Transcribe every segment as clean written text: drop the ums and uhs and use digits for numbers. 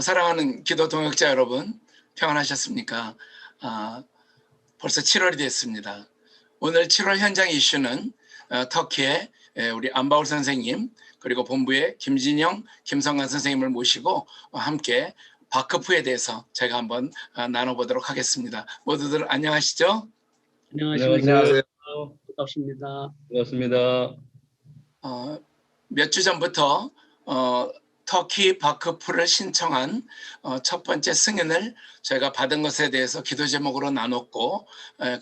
사랑하는 기도 동역자 여러분, 평안하셨습니까? 벌써 7월이 됐습니다. 오늘 7월 현장 이슈는 터키의 우리 안바울 선생님, 그리고 본부의 김진영, 김성관 선생님을 모시고 함께 바크프에 대해서 제가 한번 나눠보도록 하겠습니다. 모두들 안녕하시죠? 안녕하세요. 반갑습니다. 반갑습니다. 몇 주 전부터 터키 바크프를 신청한 첫 번째 승인을 제가 받은 것에 대해서 기도 제목으로 나눴고,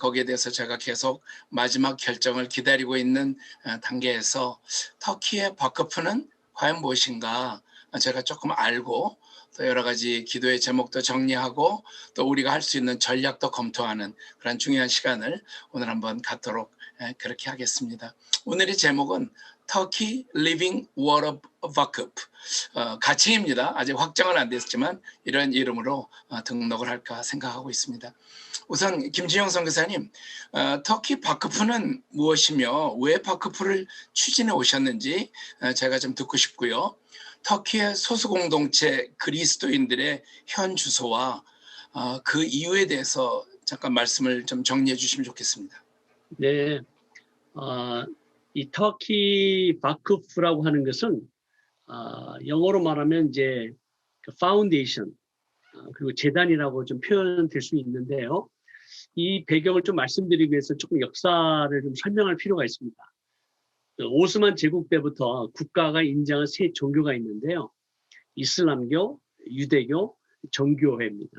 거기에 대해서 제가 계속 마지막 결정을 기다리고 있는 단계에서 터키의 바크프는 과연 무엇인가 제가 조금 알고, 또 여러 가지 기도의 제목도 정리하고 또 우리가 할 수 있는 전략도 검토하는 그런 중요한 시간을 오늘 한번 갖도록 그렇게 하겠습니다. 오늘의 제목은 터키 리빙 워터 바크프, 가칭입니다. 아직 확정은 안 됐지만 이런 이름으로 등록을 할까 생각하고 있습니다. 우선 김진영 선교사님, 터키 바크프는 무엇이며 왜 바크프를 추진해 오셨는지 제가 좀 듣고 싶고요. 터키의 소수 공동체 그리스도인들의 현 주소와 그 이유에 대해서 잠깐 말씀을 좀 정리해 주시면 좋겠습니다. 네, 이 터키 바크프라고 하는 것은 영어로 말하면 이제 그 파운데이션, 그리고 재단이라고 좀 표현될 수 있는데요. 이 배경을 좀 말씀드리기 위해서 조금 역사를 좀 설명할 필요가 있습니다. 오스만 제국 때부터 국가가 인정한 세 종교가 있는데요. 이슬람교, 유대교, 정교회입니다.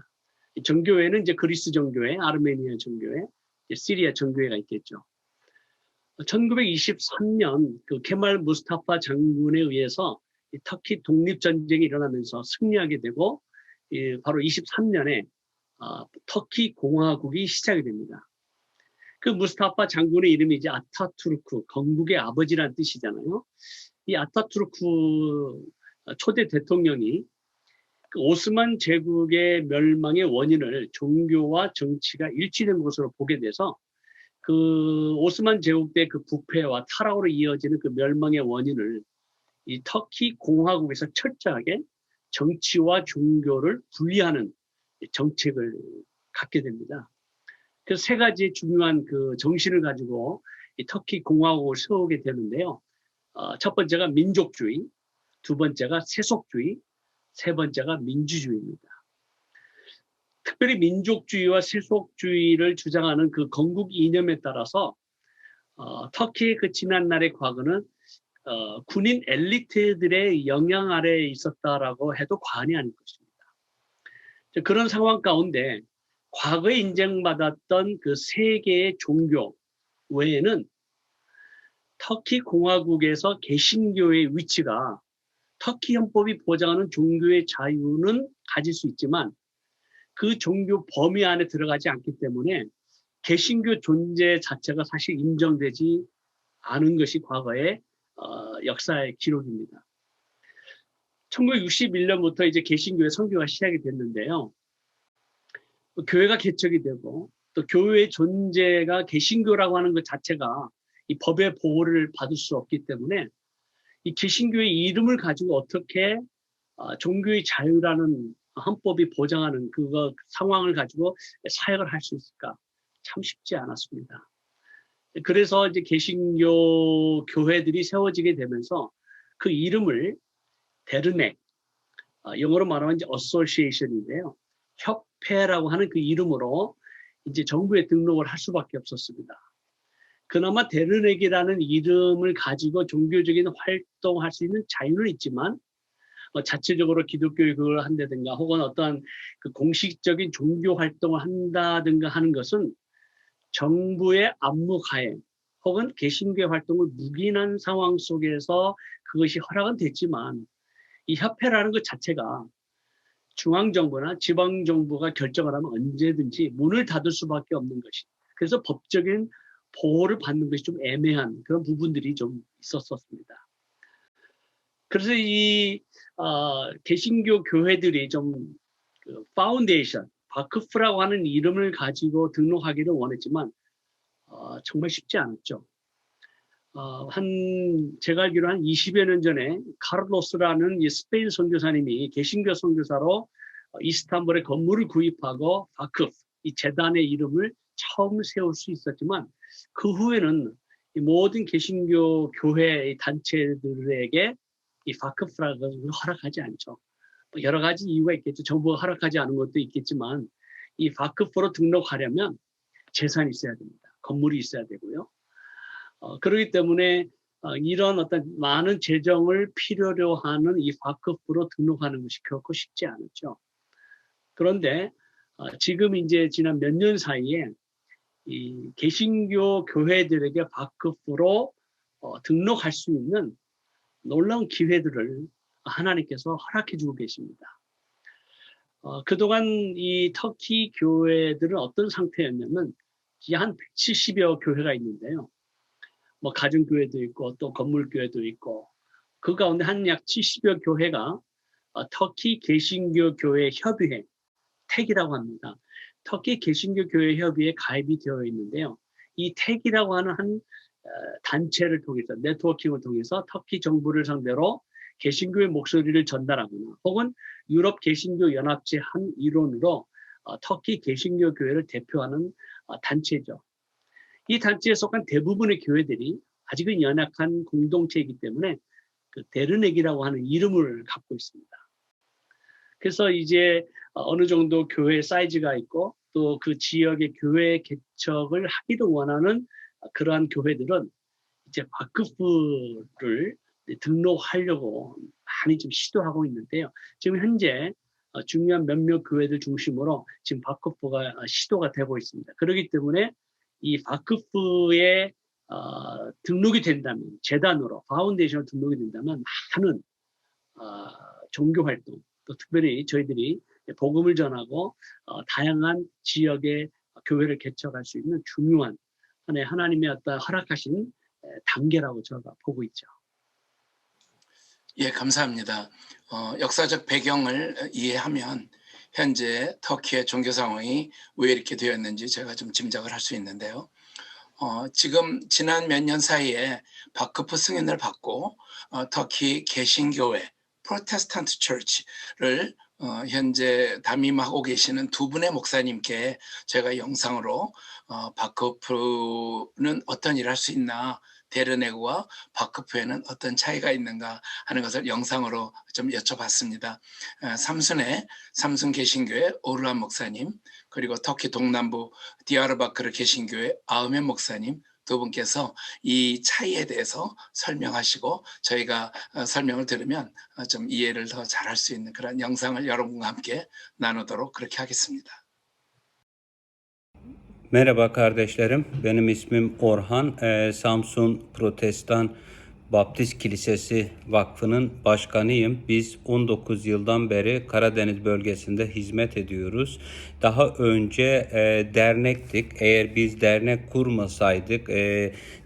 정교회는 이제 그리스 정교회, 아르메니아 정교회, 시리아 정교회가 있겠죠. 1923년 그 케말 무스타파 장군에 의해서 터키 독립전쟁이 일어나면서 승리하게 되고, 바로 23년에 터키 공화국이 시작이 됩니다. 그 무스타파 장군의 이름이 이제 아타투르크, 건국의 아버지라는 뜻이잖아요. 이 아타투르크 초대 대통령이 그 오스만 제국의 멸망의 원인을 종교와 정치가 일치된 것으로 보게 돼서, 그 오스만 제국 때 그 부패와 타락으로 이어지는 그 멸망의 원인을 이 터키 공화국에서 철저하게 정치와 종교를 분리하는 정책을 갖게 됩니다. 그래서 세 가지 중요한 그 정신을 가지고 이 터키 공화국을 세우게 되는데요. 첫 번째가 민족주의, 두 번째가 세속주의, 세 번째가 민주주의입니다. 특별히 민족주의와 세속주의를 주장하는 그 건국 이념에 따라서 터키의 그 지난날의 과거는 군인 엘리트들의 영향 아래에 있었다라고 해도 과언이 아닐 것입니다. 그런 상황 가운데 과거에 인정받았던 그 세 개의 종교 외에는 터키 공화국에서 개신교의 위치가 터키 헌법이 보장하는 종교의 자유는 가질 수 있지만 그 종교 범위 안에 들어가지 않기 때문에 개신교 존재 자체가 사실 인정되지 않은 것이 과거의 역사의 기록입니다. 1961년부터 이제 개신교의 선교가 시작이 됐는데요. 교회가 개척이 되고 또 교회의 존재가 개신교라고 하는 것 자체가 이 법의 보호를 받을 수 없기 때문에 이 개신교의 이름을 가지고 어떻게 종교의 자유라는 헌법이 보장하는 그거 상황을 가지고 사역을 할 수 있을까? 참 쉽지 않았습니다. 그래서 이제 개신교 교회들이 세워지게 되면서 그 이름을 데르넥, 영어로 말하면 이제 association인데요. 협회라고 하는 그 이름으로 이제 정부에 등록을 할 수밖에 없었습니다. 그나마 데르넥이라는 이름을 가지고 종교적인 활동할 수 있는 자유는 있지만 자체적으로 기독교의 그걸 한다든가 혹은 어떤 그 공식적인 종교 활동을 한다든가 하는 것은 정부의 압력하에 혹은 개신교 활동을 묵인한 상황 속에서 그것이 허락은 됐지만 이 협회라는 것 자체가 중앙정부나 지방정부가 결정을 하면 언제든지 문을 닫을 수밖에 없는 것이, 그래서 법적인 보호를 받는 것이 좀 애매한 그런 부분들이 좀 있었습니다. 그래서 이 개신교 교회들이 좀 그 파운데이션, 바크프라고 하는 이름을 가지고 등록하기를 원했지만 정말 쉽지 않았죠. 제가 알기로 한 20여 년 전에 카를로스라는 이 스페인 선교사님이 개신교 선교사로 이스탄불에 건물을 구입하고 바크프, 이 재단의 이름을 처음 세울 수 있었지만 그 후에는 이 모든 개신교 교회 단체들에게 이 바크프라는 것을 허락하지 않죠. 여러 가지 이유가 있겠죠. 정부가 허락하지 않은 것도 있겠지만 이 바크프로 등록하려면 재산이 있어야 됩니다. 건물이 있어야 되고요. 그렇기 때문에 이런 어떤 많은 재정을 필요로 하는 이 바크프로 등록하는 것이 결코 쉽지 않았죠. 그런데 지금 이제 지난 몇 년 사이에 이 개신교 교회들에게 바크프로 등록할 수 있는 놀라운 기회들을 하나님께서 허락해 주고 계십니다. 그동안 이 터키 교회들은 어떤 상태였냐면 한 170여 교회가 있는데요. 뭐 가정교회도 있고 또 건물교회도 있고 그 가운데 한 약 70여 교회가 터키 개신교 교회 협의회, 택이라고 합니다. 터키 개신교 교회 협의회에 가입이 되어 있는데요. 이 택이라고 하는 한 단체를 통해서 네트워킹을 통해서 터키 정부를 상대로 개신교의 목소리를 전달하거나 혹은 유럽 개신교 연합체 한 일원으로 터키 개신교 교회를 대표하는 단체죠. 이 단체에 속한 대부분의 교회들이 아직은 연약한 공동체이기 때문에 그 데르넥이라고 하는 이름을 갖고 있습니다. 그래서 이제 어느 정도 교회 사이즈가 있고 또 그 지역의 교회 개척을 하기도 원하는 그러한 교회들은 이제 바크프를 등록하려고 많이 좀 시도하고 있는데요. 지금 현재 중요한 몇몇 교회들 중심으로 지금 바크프가 시도가 되고 있습니다. 그렇기 때문에 이 바크프에 등록이 된다면, 재단으로 파운데이션으로 등록이 된다면 많은 종교활동, 또 특별히 저희들이 복음을 전하고 다양한 지역의 교회를 개척할 수 있는 중요한 하나님의 어떤 허락하신 단계라고 제가 보고 있죠. 예, 감사합니다. 역사적 배경을 이해하면 현재 터키의 종교 상황이 왜 이렇게 되었는지 제가 좀 짐작을 할 수 있는데요. 지금 지난 몇 년 사이에 바크프 승인을 받고 터키 개신교회 프로테스탄트 처치를 현재 담임하고 계시는 두 분의 목사님께 제가 영상으로 바크프는 어떤 일을 할 수 있나, 데르네그와 바크프에는 어떤 차이가 있는가 하는 것을 영상으로 좀 여쭤봤습니다. 삼순 개신교회 오르한 목사님, 그리고 터키 동남부 디야르바크르 개신교회 아흐멧 목사님 두 분께서 이 차이에 대해서 설명하시고 저희가 설명을 들으면 좀 이해를 더 잘할 수 있는 그런 영상을 여러분과 함께 나누도록 그렇게 하겠습니다. Merhaba kardeşlerim, benim ismim Orhan. Samsun Protestan Baptist Kilisesi Vakfı'nın başkanıyım. Biz 19 yıldan beri Karadeniz bölgesinde hizmet ediyoruz. Daha önce dernektik. Eğer biz dernek kurmasaydık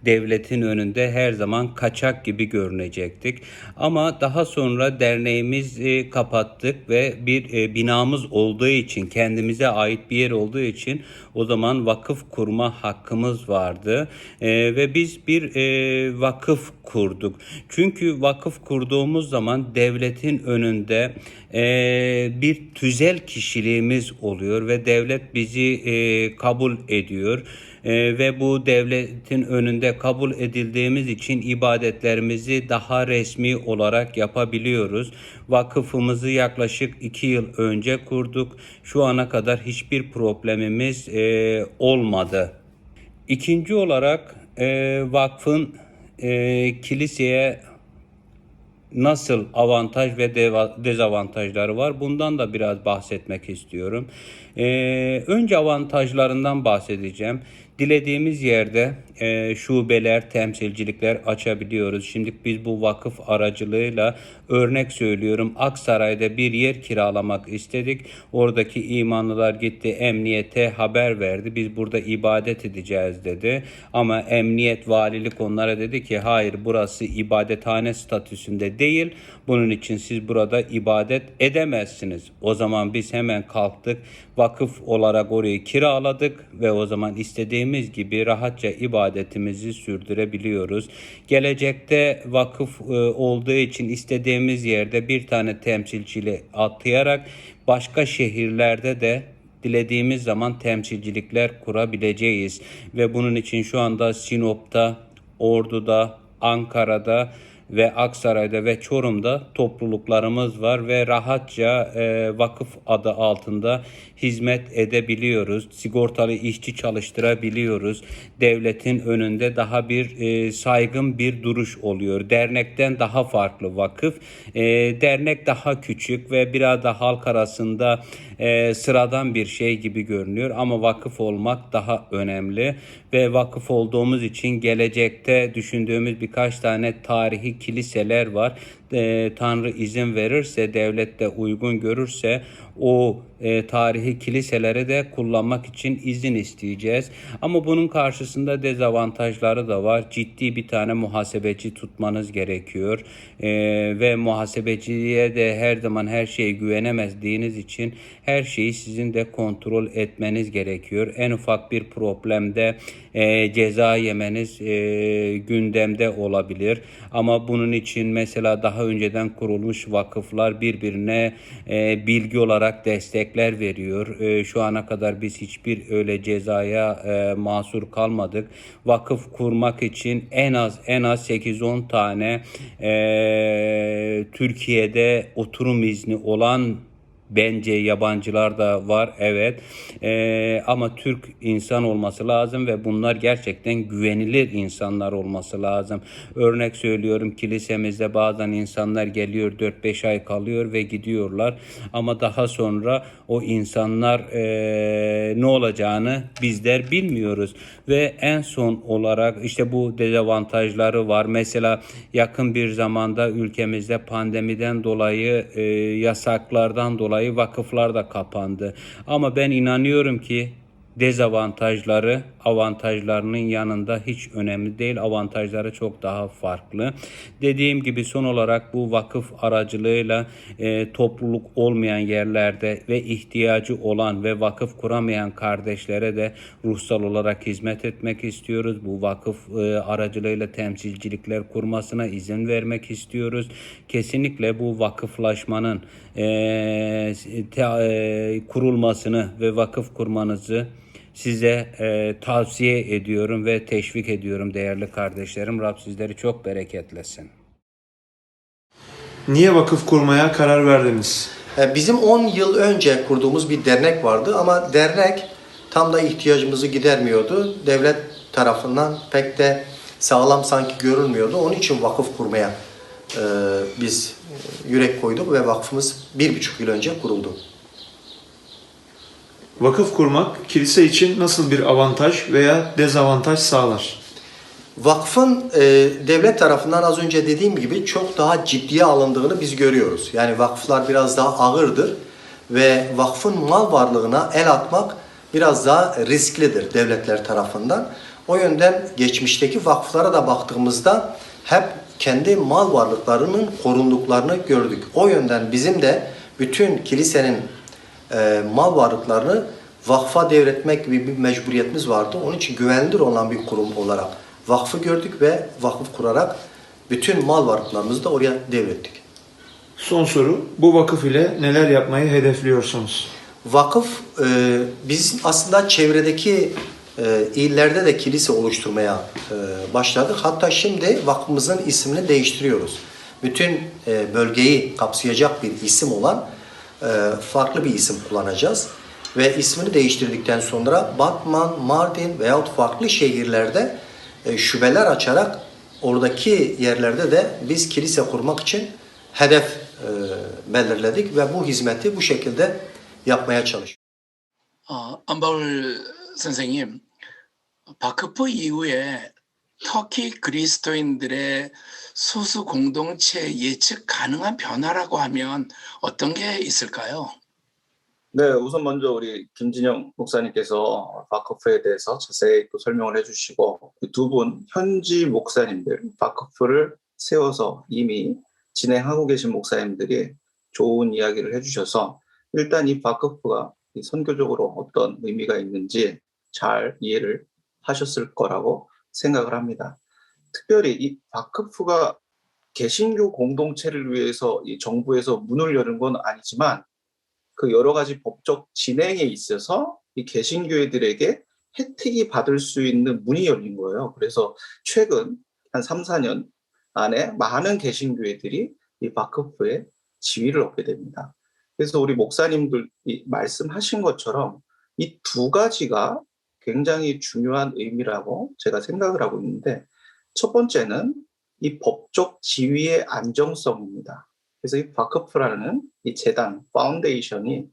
devletin önünde her zaman kaçak gibi görünecektik. Ama daha sonra derneğimizi kapattık ve bir binamız olduğu için, kendimize ait bir yer olduğu için o zaman vakıf kurma hakkımız vardı. Ve biz bir vakıf kurduk. Çünkü vakıf kurduğumuz zaman devletin önünde bir tüzel kişiliğimiz oluyor ve devlet bizi kabul ediyor. Ve bu devletin önünde kabul edildiğimiz için ibadetlerimizi daha resmi olarak yapabiliyoruz. Vakıfımızı yaklaşık 2 yıl önce kurduk. Şu ana kadar hiçbir problemimiz olmadı. İkinci olarak vakfın kiliseye nasıl avantaj ve dezavantajları var? Bundan da biraz bahsetmek istiyorum. Önce avantajlarından bahsedeceğim. Dilediğimiz yerde şubeler, temsilcilikler açabiliyoruz. Şimdi biz bu vakıf aracılığıyla örnek söylüyorum. Aksaray'da bir yer kiralamak istedik. Oradaki imanlılar gitti, emniyete haber verdi. Biz burada ibadet edeceğiz dedi. Ama emniyet, valilik onlara dedi ki hayır, burası ibadethane statüsünde değil. Bunun için siz burada ibadet edemezsiniz. O zaman biz hemen kalktık. Vakıf olarak orayı kiraladık ve o zaman istediğimiz istediğimiz gibi rahatça ibadetimizi sürdürebiliyoruz. Gelecekte vakıf olduğu için istediğimiz yerde bir tane temsilciyle atayarak başka şehirlerde de dilediğimiz zaman temsilcilikler kurabileceğiz. Ve bunun için şu anda Sinop'ta, Ordu'da, Ankara'da ve Aksaray'da ve Çorum'da topluluklarımız var ve rahatça vakıf adı altında hizmet edebiliyoruz. Sigortalı işçi çalıştırabiliyoruz. Devletin önünde daha bir saygın bir duruş oluyor. Dernekten daha farklı vakıf. Dernek daha küçük ve biraz da halk arasında sıradan bir şey gibi görünüyor ama vakıf olmak daha önemli ve vakıf olduğumuz için gelecekte düşündüğümüz birkaç tane tarihi kiliseler var. Tanrı izin verirse, devlet de uygun görürse o tarihi kiliseleri de kullanmak için izin isteyeceğiz. Ama bunun karşısında dezavantajları da var. Ciddi bir tane muhasebeci tutmanız gerekiyor. Ve muhasebeciye de her zaman her şeye güvenemediğiniz için her şeyi sizin de kontrol etmeniz gerekiyor. En ufak bir problemde ceza yemeniz gündemde olabilir. Ama bunun için mesela daha önceden kurulmuş vakıflar birbirine bilgi olarak destekler veriyor. Şu ana kadar biz hiçbir öyle cezaya mahsur kalmadık. Vakıf kurmak için en az 8-10 tane Türkiye'de oturum izni olan bence yabancılar da var, evet. Ama Türk insan olması lazım ve bunlar gerçekten güvenilir insanlar olması lazım. Örnek söylüyorum, kilisemizde bazen insanlar geliyor 4-5 ay kalıyor ve gidiyorlar. Ama daha sonra o insanlar ne olacağını bizler bilmiyoruz. Ve en son olarak işte bu dezavantajları var. Mesela yakın bir zamanda ülkemizde pandemiden dolayı yasaklardan dolayı vakıflar da kapandı. Ama ben inanıyorum ki dezavantajları avantajlarının yanında hiç önemli değil. Avantajları çok daha farklı. Dediğim gibi son olarak bu vakıf aracılığıyla topluluk olmayan yerlerde ve ihtiyacı olan ve vakıf kuramayan kardeşlere de ruhsal olarak hizmet etmek istiyoruz. Bu vakıf aracılığıyla temsilcilikler kurmasına izin vermek istiyoruz. Kesinlikle bu vakıflaşmanın kurulmasını ve vakıf kurmanızı size tavsiye ediyorum ve teşvik ediyorum değerli kardeşlerim. Rab sizleri çok bereketlesin. Niye vakıf kurmaya karar verdiniz? Bizim 10 yıl önce kurduğumuz bir dernek vardı ama dernek tam da ihtiyacımızı gidermiyordu. Devlet tarafından pek de sağlam sanki görülmüyordu. Onun için vakıf kurmaya biz yürek koyduk ve vakfımız 1,5 yıl önce kuruldu. Vakıf kurmak kilise için nasıl bir avantaj veya dezavantaj sağlar? Vakfın devlet tarafından az önce dediğim gibi çok daha ciddiye alındığını biz görüyoruz. Yani vakıflar biraz daha ağırdır ve vakfın mal varlığına el atmak biraz daha risklidir devletler tarafından. O yönden geçmişteki vakıflara da baktığımızda hep kendi mal varlıklarının korunduklarını gördük. O yönden bizim de bütün kilisenin mal varlıklarını vakfa devretmek gibi bir mecburiyetimiz vardı. Onun için güvenilir olan bir kurum olarak vakfı gördük ve vakıf kurarak bütün mal varlıklarımızı da oraya devrettik. Son soru, bu vakıf ile neler yapmayı hedefliyorsunuz? Vakıf, biz aslında çevredeki illerde de kilise oluşturmaya başladık. Hatta şimdi vakfımızın ismini değiştiriyoruz. Bütün bölgeyi kapsayacak bir isim olan farklı bir isim kullanacağız. Ve ismini değiştirdikten sonra Batman, Mardin veyahut farklı şehirlerde şubeler açarak oradaki yerlerde de biz kilise kurmak için hedef belirledik ve bu hizmeti bu şekilde yapmaya çalışıyoruz. 안바울 선생님, 바크프 이후에 터키 그리스도인들의 소수 공동체 예측 가능한 변화라고 하면 어떤 게 있을까요? 네, 우선 먼저 우리 김진영 목사님께서 바크프에 대해서 자세히 또 설명을 해주시고 두 분 현지 목사님들, 바크프를 세워서 이미 진행하고 계신 목사님들이 좋은 이야기를 해주셔서 일단 이 바크프가 선교적으로 어떤 의미가 있는지 잘 이해를 하셨을 거라고 생각을 합니다. 특별히 이 바크프가 개신교 공동체를 위해서 이 정부에서 문을 여는 건 아니지만 그 여러 가지 법적 진행에 있어서 이 개신교회들에게 혜택이 받을 수 있는 문이 열린 거예요. 그래서 최근 한 3, 4년 안에 많은 개신교회들이 이 바크프의 지위를 얻게 됩니다. 그래서 우리 목사님들이 말씀하신 것처럼 이 두 가지가 굉장히 중요한 의미라고 제가 생각을 하고 있는데, 첫 번째는 이 법적 지위의 안정성입니다. 그래서 이 바크프라는 이 재단, 파운데이션이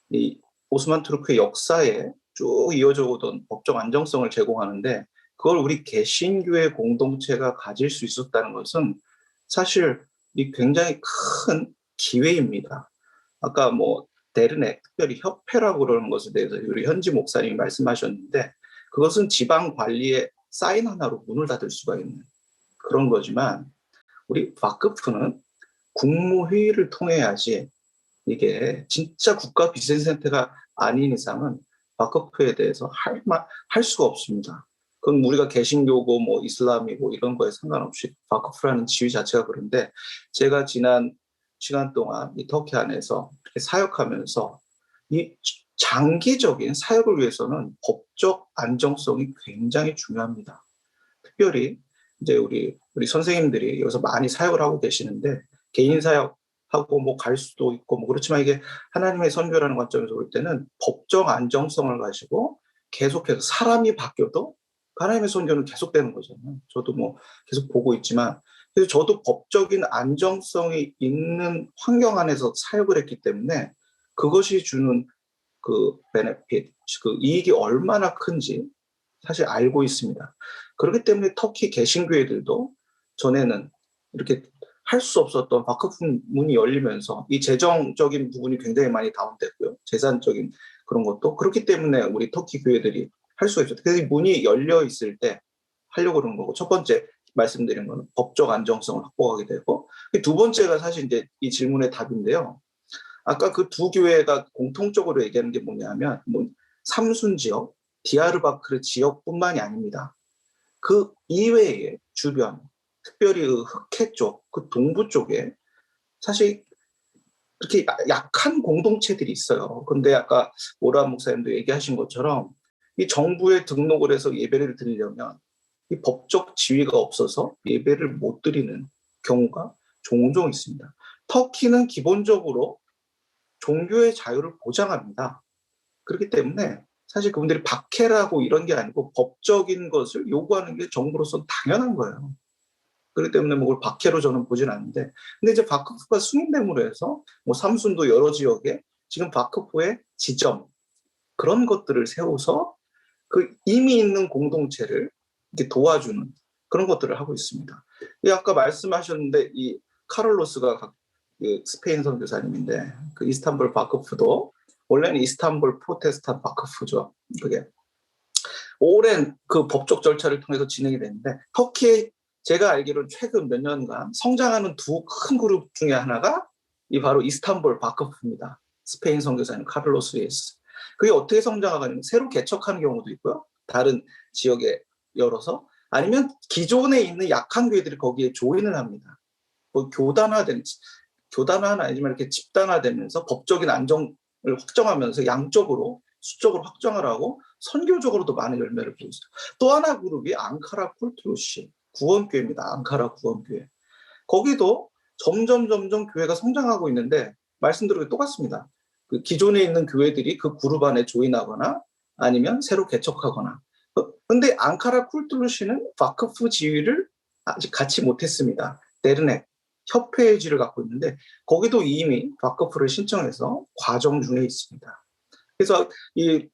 이 오스만 투르크의 역사에 쭉 이어져 오던 법적 안정성을 제공하는데, 그걸 우리 개신교회 공동체가 가질 수 있었다는 것은 사실 이 굉장히 큰 기회입니다. 아까 뭐 데르넥, 특별히 협회라고 그러는 것에 대해서 우리 현지 목사님이 말씀하셨는데, 그것은 지방 관리의 사인 하나로 문을 닫을 수가 있는 그런 거지만, 우리 바크프는 국무회의를 통해야지 이게 진짜 국가 비전센터가 아닌 이상은 바크프에 대해서 할 수가 없습니다. 그건 우리가 개신교고 뭐 이슬람이고 이런 거에 상관없이 바크프라는 지위 자체가 그런데, 제가 지난 시간 동안 이 터키 안에서 이렇게 사역하면서 이 장기적인 사역을 위해서는 법적 안정성이 굉장히 중요합니다. 특별히 이제 우리 선생님들이 여기서 많이 사역을 하고 계시는데, 개인 사역하고 뭐 갈 수도 있고 뭐 그렇지만, 이게 하나님의 선교라는 관점에서 볼 때는 법적 안정성을 가지고 계속해서 사람이 바뀌어도 하나님의 선교는 계속되는 거잖아요. 저도 뭐 계속 보고 있지만, 그래서 저도 법적인 안정성이 있는 환경 안에서 사역을 했기 때문에 그것이 주는 그 베네핏, 그 이익이 얼마나 큰지 사실 알고 있습니다. 그렇기 때문에 터키 개신교회들도 전에는 이렇게 할 수 없었던 바크프 문이 열리면서 이 재정적인 부분이 굉장히 많이 다운됐고요. 재산적인 그런 것도 그렇기 때문에 우리 터키 교회들이 할 수가 있었죠. 그래서 이 문이 열려 있을 때 하려고 그러는 거고, 첫 번째 말씀드린 거는 법적 안정성을 확보하게 되고, 두 번째가 사실 이제 이 질문의 답인데요. 아까 그 두 교회가 공통적으로 얘기하는 게 뭐냐면, 삼순 지역, 디야르바크르 지역뿐만이 아닙니다. 그 이외의 주변, 특별히 그 흑해 쪽, 그 동부 쪽에 사실 그렇게 약한 공동체들이 있어요. 근데 아까 오라 목사님도 얘기하신 것처럼 이 정부에 등록을 해서 예배를 드리려면 이 법적 지위가 없어서 예배를 못 드리는 경우가 종종 있습니다. 터키는 기본적으로 종교의 자유를 보장합니다. 그렇기 때문에 사실 그분들이 박해라고 이런 게 아니고 법적인 것을 요구하는 게 정부로서 당연한 거예요. 그렇기 때문에 뭐 그걸 박해로 저는 보진 않는데, 근데 이제 바크프가 승인됨으로 해서 뭐 삼순도 여러 지역에 지금 바크프의 지점, 그런 것들을 세워서 그 이미 있는 공동체를 이렇게 도와주는 그런 것들을 하고 있습니다. 아까 말씀하셨는데 이 카를로스가 그 스페인 선교사님인데, 그 이스탄불 바크프도 원래는 이스탄불 프로테스탄 바크프죠. 그게 오랜 그 법적 절차를 통해서 진행이 됐는데, 터키의 제가 알기로는 최근 몇 년간 성장하는 두 큰 그룹 중에 하나가 이 바로 이스탄불 바크프입니다. 스페인 선교사님 카를로스 예스. 그게 어떻게 성장하냐면 새로 개척하는 경우도 있고요. 다른 지역에 열어서, 아니면 기존에 있는 약한 교회들이 거기에 조인을 합니다. 뭐 교단화는 아니지만 이렇게 집단화되면서 법적인 안정을 확정하면서 양쪽으로 수적으로 확정을 하고 선교적으로도 많은 열매를 보고 있어요. 또 하나 그룹이 앙카라 쿨투루시 구원교회입니다. 앙카라 구원교회. 거기도 점점 교회가 성장하고 있는데, 말씀드린 게 똑같습니다. 그 기존에 있는 교회들이 그 그룹 안에 조인하거나 아니면 새로 개척하거나. 근데 앙카라 쿨투루시는 바크프 지위를 아직 갖지 못했습니다. 데르넥 협회의 지위를 갖고 있는데, 거기도 이미 바크프를 신청해서 과정 중에 있습니다. 그래서 이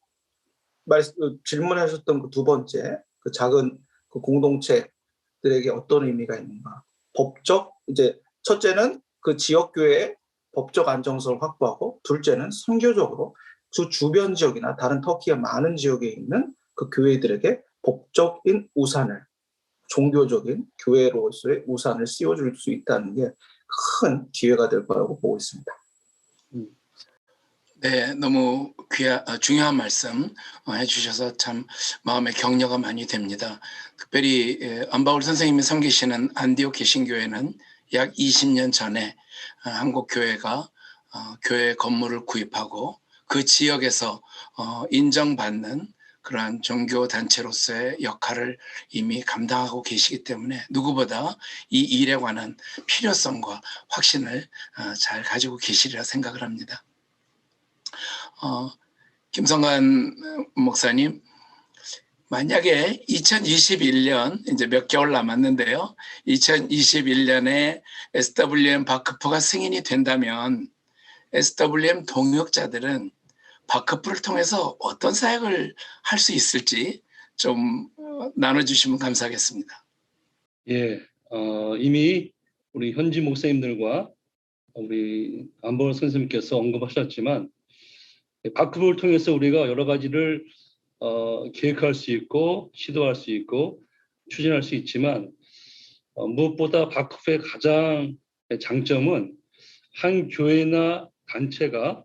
질문하셨던 그 두 번째, 그 작은 그 공동체들에게 어떤 의미가 있는가? 법적, 이제 첫째는 그 지역교회의 법적 안정성을 확보하고, 둘째는 선교적으로 그 주변 지역이나 다른 터키의 많은 지역에 있는 그 교회들에게 법적인 우산을, 종교적인 교회로서의 우산을 씌워줄 수 있다는 게 큰 기회가 될 거라고 보고 있습니다. 네, 너무 중요한 말씀 해주셔서 참 마음에 격려가 많이 됩니다. 특별히 안바울 선생님이 섬기시는 안디옥 개신교회는 약 20년 전에 한국 교회가 교회 건물을 구입하고 그 지역에서 인정받는 그러한 종교 단체로서의 역할을 이미 감당하고 계시기 때문에 누구보다 이 일에 관한 필요성과 확신을 잘 가지고 계시리라 생각을 합니다. 김성관 목사님, 만약에 2021년 이제 몇 개월 남았는데요. 2021년에 SWM 바크프가 승인이 된다면 SWM 동역자들은 바크프를 통해서 어떤 사역을 할 수 있을지 좀 나눠주시면 감사하겠습니다. 예, 이미 우리 현지 목사님들과 우리 안바울 선생님께서 언급하셨지만 바크프를 통해서 우리가 여러 가지를 계획할 수 있고 시도할 수 있고 추진할 수 있지만 무엇보다 바크프의 가장 장점은 한 교회나 단체가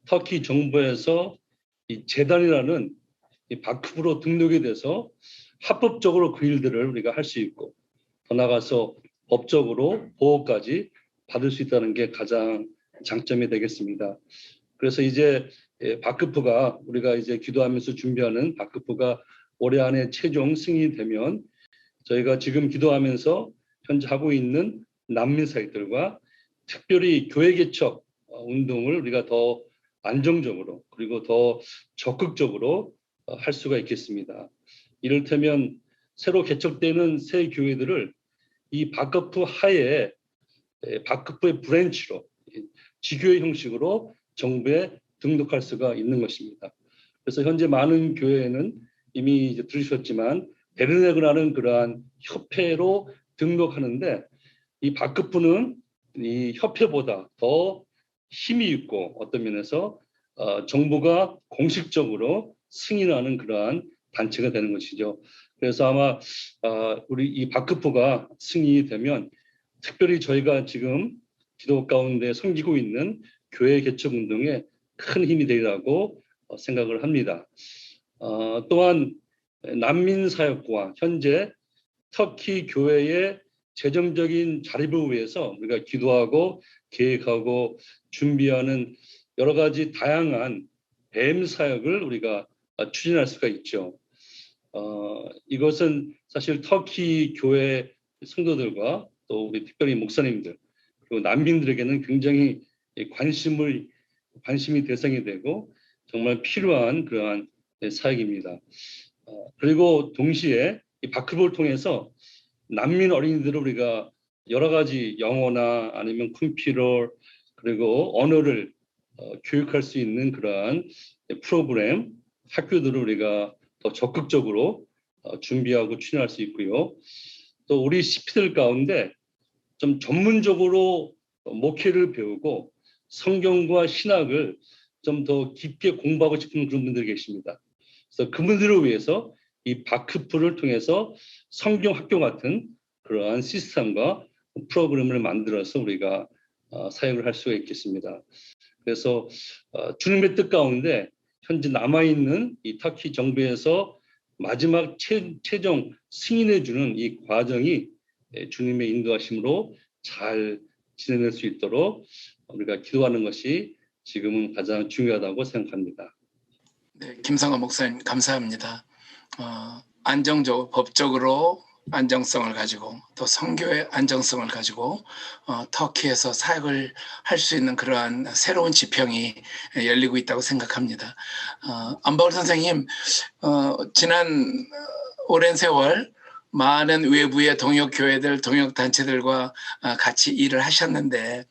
터키 정부에서 이 재단이라는 이 바크프로 등록이 돼서 합법적으로 그 일들을 우리가 할 수 있고 더 나아가서 법적으로 보호까지 받을 수 있다는 게 가장 장점이 되겠습니다. 그래서 이제 바크프가 우리가 이제 기도하면서 준비하는 바크프가 올해 안에 최종 승인이 되면 저희가 지금 기도하면서 현재 하고 있는 난민 사역들과 특별히 교회 개척 운동을 우리가 더 안정적으로 그리고 더 적극적으로 할 수가 있겠습니다. 이를테면 새로 개척되는 새 교회들을 이 바크프 하에 바크프의 브랜치로 지교회 형식으로 정부에 등록할 수가 있는 것입니다. 그래서 현재 많은 교회에는 이미 이제 들으셨지만 베르네그라는 그러한 협회로 등록하는데 이 바크프는 이 협회보다 더 힘이 있고 어떤 면에서 정부가 공식적으로 승인하는 그러한 단체가 되는 것이죠. 그래서 아마 우리 이 바크프가 승인이 되면 특별히 저희가 지금 기도 가운데 섬기고 있는 교회 개척 운동에 큰 힘이 되리라고 생각을 합니다. 또한 난민 사역과 현재 터키 교회의 재정적인 자립을 위해서 우리가 기도하고 계획하고 준비하는 여러 가지 다양한 뱀 사역을 우리가 추진할 수가 있죠. 이것은 사실 터키 교회 성도들과 또 우리 특별히 목사님들 그리고 난민들에게는 굉장히 관심이 대상이 되고 정말 필요한 그러한 사역입니다. 그리고 동시에 이 바크프를 통해서 난민 어린이들을 우리가 여러 가지 영어나 아니면 컴퓨터 그리고 언어를 교육할 수 있는 그러한 프로그램 학교들을 우리가 더 적극적으로 준비하고 추진할 수 있고요. 또 우리 CP들 가운데 좀 전문적으로 목회를 배우고 성경과 신학을 좀 더 깊게 공부하고 싶은 그런 분들이 계십니다. 그래서 그분들을 위해서 이 바크프를 통해서 성경 학교 같은 그러한 시스템과 프로그램을 만들어서 우리가 사역을 할 수가 있겠습니다. 그래서 주님의 뜻 가운데 현재 남아있는 이 터키 정부에서 마지막 최종 승인해 주는 이 과정이 주님의 인도하심으로 잘 진행될 수 있도록 우리가 기도하는 것이 지금은 가장 중요하다고 생각합니다. 네, 김성관 목사님 감사합니다. 안정적 법적으로 안정성을 가지고 또 선교의 안정성을 가지고 터키에서 사역을 할 수 있는 그러한 새로운 지평이 열리고 있다고 생각합니다. 안바울 선생님, 지난 오랜 세월 많은 외부의 동역교회들, 동역단체들과 같이 일을 하셨는데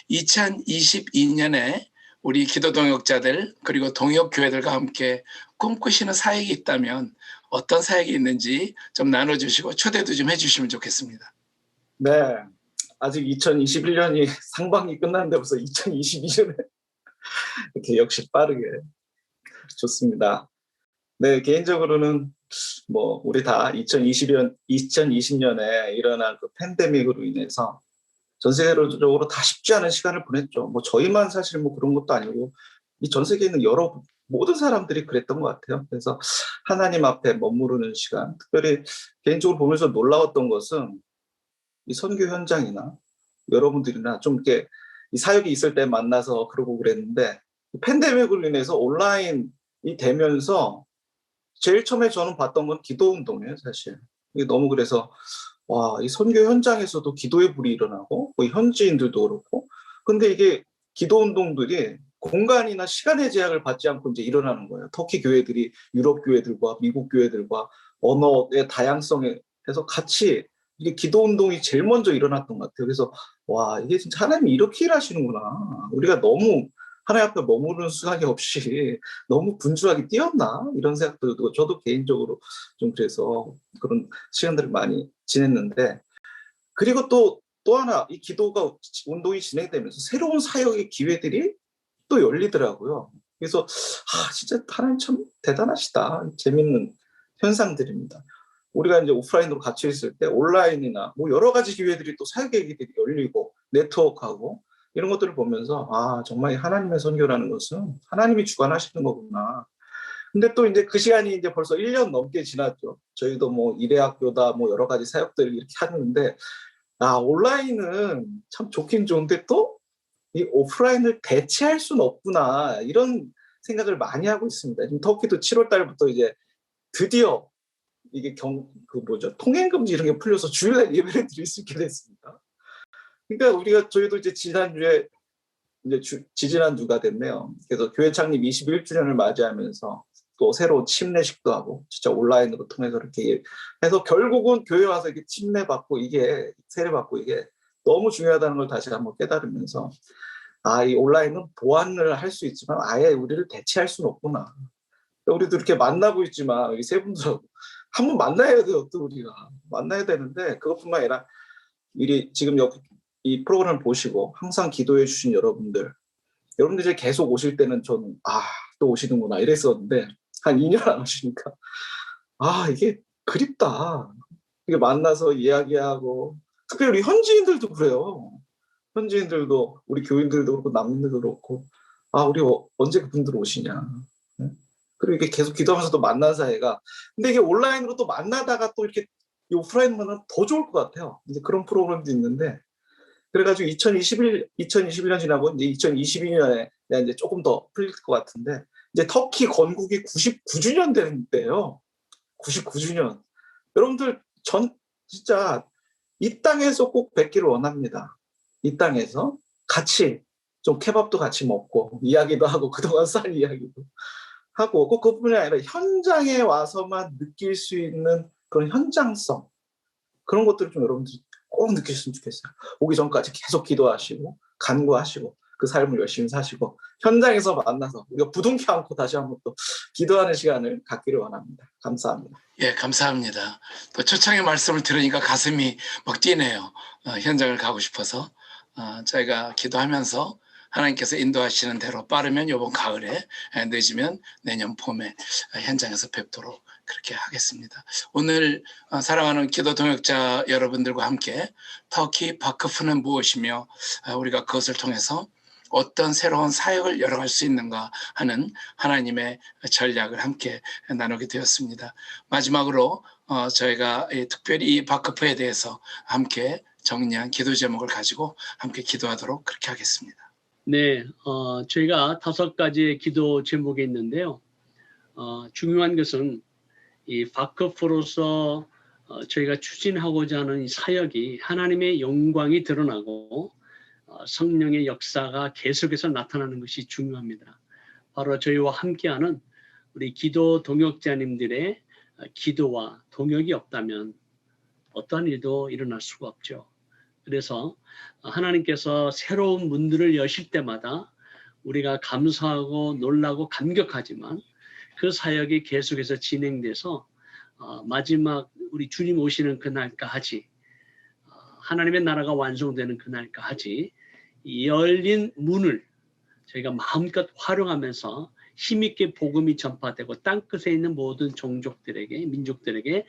2022년에 우리 기도 동역자들 그리고 동역교회들과 함께 꿈꾸시는 사역이 있다면 어떤 사역이 있는지 좀 나눠주시고 초대도 좀 해주시면 좋겠습니다. 네, 아직 2021년이 상반기 끝났는데 벌써 2022년에 이렇게 역시 빠르게 좋습니다. 네, 개인적으로는 뭐 우리 다 2020년에 일어난 그 팬데믹으로 인해서 전 세계적으로 다 쉽지 않은 시간을 보냈죠. 뭐 저희만 사실 뭐 그런 것도 아니고 이 전 세계에 있는 모든 사람들이 그랬던 것 같아요. 그래서 하나님 앞에 머무르는 시간, 특별히 개인적으로 보면서 놀라웠던 것은 이 선교 현장이나 여러분들이나 좀 이렇게 이 사역이 있을 때 만나서 그러고 그랬는데, 팬데믹으로 인해서 온라인이 되면서 제일 처음에 저는 봤던 건 기도 운동이에요, 사실. 이게 너무 그래서 와, 이 선교 현장에서도 기도의 불이 일어나고 뭐 현지인들도 그렇고, 근데 이게 기도 운동들이 공간이나 시간의 제약을 받지 않고 이제 일어나는 거예요. 터키 교회들이 유럽 교회들과 미국 교회들과 언어의 다양성에 해서 같이 이게 기도 운동이 제일 먼저 일어났던 것 같아요. 그래서 와, 이게 진짜 하나님이 이렇게 일하시는구나. 우리가 너무 하나님 앞에 머무르는 시간이 없이 너무 분주하게 뛰었나? 이런 생각도 들고, 저도 개인적으로 좀 그래서 그런 시간들을 많이 지냈는데, 그리고 또 하나 이 기도가 운동이 진행되면서 새로운 사역의 기회들이 또 열리더라고요. 그래서 진짜 하나님 참 대단하시다. 재밌는 현상들입니다. 우리가 이제 오프라인으로 갇혀 있을 때 온라인이나 뭐 여러 가지 기회들이 또 사역의 기회들이 열리고 네트워크하고 이런 것들을 보면서 정말 하나님의 선교라는 것은 하나님이 주관하시는 거구나. 근데 또 이제 그 시간이 이제 벌써 1년 넘게 지났죠. 저희도 뭐 일회학교다 뭐 여러 가지 사역들을 이렇게 하는데, 온라인은 참 좋긴 좋은데 또 이 오프라인을 대체할 수는 없구나, 이런 생각을 많이 하고 있습니다. 지금 터키도 7월 달부터 이제 드디어 이게 통행 금지 이런 게 풀려서 주일날 예배를 드릴 수 있게 됐습니다. 그러니까 저희도 이제 지난주에 지지난주가 됐네요. 그래서 교회 창립 21주년을 맞이하면서 또 새로운 침례식도 하고 진짜 온라인으로 통해서 이렇게 해서 결국은 교회 와서 이렇게 침례받고 이게 세례받고 이게 너무 중요하다는 걸 다시 한번 깨달으면서 이 온라인은 보완을 할 수 있지만 아예 우리를 대체할 수는 없구나. 우리도 이렇게 만나고 있지만 이 세 분들하고 한번 만나야 돼요. 또 우리가 만나야 되는데, 그것뿐만 아니라 지금 여기 이 프로그램을 보시고 항상 기도해 주신 여러분들이 계속 오실 때는 저는 또 오시는구나 이랬었는데, 한 2년 안 오시니까 이게 그립다. 이게 만나서 이야기하고, 특별히 우리 현지인들도 그래요. 현지인들도 우리 교인들도 그렇고 남인들도 그렇고 우리 언제 그분들 오시냐. 그리고 이게 계속 기도하면서도 만난 사이가, 근데 이게 온라인으로 또 만나다가 또 이렇게 오프라인 만나면 더 좋을 것 같아요. 이제 그런 프로그램도 있는데, 그래가지고 2021년 지나고 이제 2022년에 이제 조금 더 풀릴 것 같은데, 이제 터키 건국이 99주년 되는 때예요. 99주년. 여러분들 진짜 이 땅에서 꼭 뵙기를 원합니다. 이 땅에서 같이 좀 케밥도 같이 먹고 이야기도 하고 그동안 산 이야기도 하고, 꼭 그뿐만이 아니라 현장에 와서만 느낄 수 있는 그런 현장성, 그런 것들을 좀 여러분들이 꼭 느끼셨으면 좋겠어요. 오기 전까지 계속 기도하시고 간구하시고 그 삶을 열심히 사시고 현장에서 만나서 우리가 부둥켜 안고 다시 한번 또 기도하는 시간을 갖기를 원합니다. 감사합니다. 예, 감사합니다. 또 초창의 말씀을 들으니까 가슴이 막 뛰네요. 현장을 가고 싶어서 저희가 기도하면서 하나님께서 인도하시는 대로 빠르면 이번 가을에, 늦으면 내년 봄에 현장에서 뵙도록 그렇게 하겠습니다. 오늘 사랑하는 기도 동역자 여러분들과 함께 터키 바크프는 무엇이며 우리가 그것을 통해서 어떤 새로운 사역을 열어갈 수 있는가 하는 하나님의 전략을 함께 나누게 되었습니다. 마지막으로 저희가 특별히 이 바크프에 대해서 함께 정리한 기도 제목을 가지고 함께 기도하도록 그렇게 하겠습니다. 네, 저희가 5가지의 기도 제목이 있는데요. 중요한 것은 이 바크프로서 저희가 추진하고자 하는 이 사역이 하나님의 영광이 드러나고 성령의 역사가 계속해서 나타나는 것이 중요합니다. 바로 저희와 함께하는 우리 기도 동역자님들의 기도와 동역이 없다면 어떠한 일도 일어날 수가 없죠. 그래서 하나님께서 새로운 문들을 여실 때마다 우리가 감사하고 놀라고 감격하지만 그 사역이 계속해서 진행돼서 마지막 우리 주님 오시는 그날까지, 하나님의 나라가 완성되는 그날까지 열린 문을 저희가 마음껏 활용하면서 힘있게 복음이 전파되고 땅끝에 있는 모든 종족들에게, 민족들에게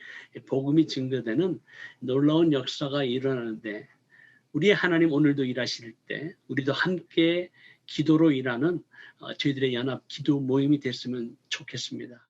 복음이 증거되는 놀라운 역사가 일어나는데, 우리의 하나님 오늘도 일하실 때 우리도 함께 기도로 일하는 저희들의 연합 기도 모임이 됐으면 좋겠습니다.